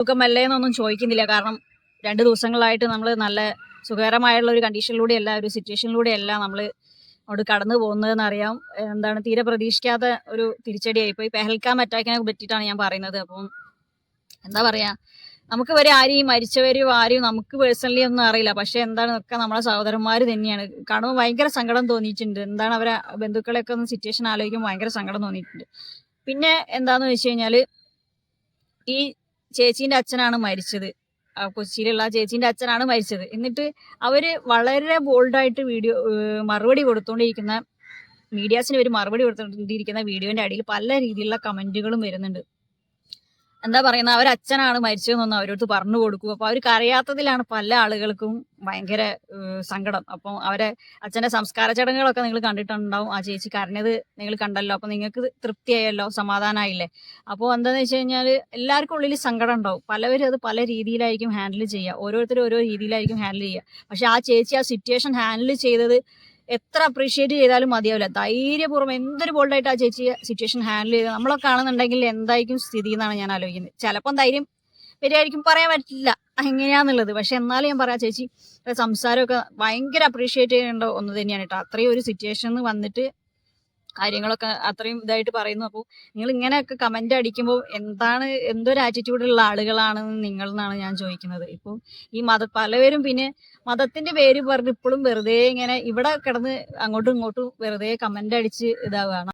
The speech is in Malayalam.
സുഖമല്ലേ എന്നൊന്നും ചോദിക്കുന്നില്ല. കാരണം 2 ദിവസങ്ങളായിട്ട് നമ്മൾ നല്ല സുഖകരമായുള്ള ഒരു കണ്ടീഷനിലൂടെയല്ല, ഒരു സിറ്റുവേഷനിലൂടെയല്ല നമ്മൾ അങ്ങോട്ട് കടന്നു പോകുന്നതെന്നറിയാം. എന്താണ് തീരെ പ്രതീക്ഷിക്കാത്ത ഒരു തിരിച്ചടിയായിപ്പോയി. പെഹൽഗാം അറ്റാക്കിനെ പറ്റിയിട്ടാണ് ഞാൻ പറയുന്നത്. അപ്പം എന്താ പറയാ, നമുക്ക് വരെ ആരെയും മരിച്ചവരും ആരെയും നമുക്ക് പേഴ്സണലി ഒന്നും അറിയില്ല. പക്ഷെ എന്താണ് ഒക്കെ നമ്മളെ സഹോദരന്മാർ തന്നെയാണ്. കാണുമ്പോൾ ഭയങ്കര സങ്കടം തോന്നിയിട്ടുണ്ട്. എന്താണ് അവരെ ബന്ധുക്കളെയൊക്കെ ഒന്ന് സിറ്റുവേഷൻ ആലോചിക്കുമ്പോൾ ഭയങ്കര സങ്കടം തോന്നിയിട്ടുണ്ട്. പിന്നെ എന്താന്ന് വെച്ച് കഴിഞ്ഞാല് ഈ ചേച്ചീന്റെ അച്ഛനാണ് മരിച്ചത്. കൊച്ചിയിലുള്ള ആ ചേച്ചീന്റെ അച്ഛനാണ് മരിച്ചത്. എന്നിട്ട് അവര് വളരെ ബോൾഡായിട്ട് മറുപടി കൊടുത്തോണ്ടിരിക്കുന്ന മീഡിയാസിന് ഇവര് മറുപടി കൊടുത്തോണ്ടിരിക്കുന്ന വീഡിയോന്റെ അടിയിൽ പല രീതിയിലുള്ള കമന്റുകളും വരുന്നുണ്ട്. എന്താ പറയുന്നത്, അവരച്ഛനാണ് മരിച്ചതെന്നൊന്നും അവരോട് പറഞ്ഞു കൊടുക്കും. അപ്പൊ അവർക്ക് അറിയാത്തതിലാണ് പല ആളുകൾക്കും ഭയങ്കര സങ്കടം. അപ്പം അവരെ അച്ഛന്റെ സംസ്കാര ചടങ്ങുകളൊക്കെ നിങ്ങൾ കണ്ടിട്ടുണ്ടാവും. ആ ചേച്ചി കരഞ്ഞത് നിങ്ങൾ കണ്ടല്ലോ. അപ്പൊ നിങ്ങൾക്ക് തൃപ്തിയായല്ലോ, സമാധാനമായില്ലേ? അപ്പോൾ എന്താന്ന് വെച്ച് കഴിഞ്ഞാൽ എല്ലാവർക്കും ഉള്ളിൽ സങ്കടം ഉണ്ടാവും. പലവരും അത് പല രീതിയിലായിരിക്കും ഹാൻഡിൽ ചെയ്യുക. ഓരോരുത്തരും ഓരോ രീതിയിലായിരിക്കും ഹാൻഡിൽ ചെയ്യുക. പക്ഷെ ആ ചേച്ചി ആ സിറ്റുവേഷൻ ഹാൻഡിൽ ചെയ്തത് എത്ര അപ്രീഷിയേറ്റ് ചെയ്താലും മതിയാവില്ല. ധൈര്യപൂർവ്വം എന്തൊരു ബോൾഡായിട്ട് ആ ചേച്ചി സിറ്റുവേഷൻ ഹാൻഡിൽ ചെയ്ത് നമ്മളൊക്കെ ആണെന്നുണ്ടെങ്കിൽ എന്തായിരിക്കും സ്ഥിതി എന്നാണ് ഞാൻ ആലോചിക്കുന്നത്. ചിലപ്പം ധൈര്യം വരികയായിരിക്കും, പറയാൻ പറ്റില്ല എങ്ങനെയാന്നുള്ളത്. പക്ഷെ എന്നാലും ഞാൻ പറയാം, ചേച്ചി സംസാരമൊക്കെ ഭയങ്കര അപ്രീഷിയേറ്റ് ചെയ്യേണ്ട ഒന്ന് തന്നെയാണ് കേട്ടോ. അത്രയും ഒരു സിറ്റുവേഷനിൽ വന്നിട്ട് കാര്യങ്ങളൊക്കെ അത്രയും ഇതായിട്ട് പറയുന്നു. അപ്പോൾ നിങ്ങൾ ഇങ്ങനെയൊക്കെ കമന്റ് അടിക്കുമ്പോൾ എന്തൊരു ആറ്റിറ്റ്യൂഡുള്ള ആളുകളാണ് നിങ്ങൾ എന്നാണ് ഞാൻ ചോദിക്കുന്നത്. ഇപ്പോൾ ഈ പലവരും പിന്നെ മതത്തിന്റെ പേര് പറഞ്ഞ് ഇപ്പോഴും വെറുതെ ഇങ്ങനെ ഇവിടെ കിടന്ന് അങ്ങോട്ടും ഇങ്ങോട്ടും വെറുതെ കമന്റ് അടിച്ച് ഇതാവുകയാണ്.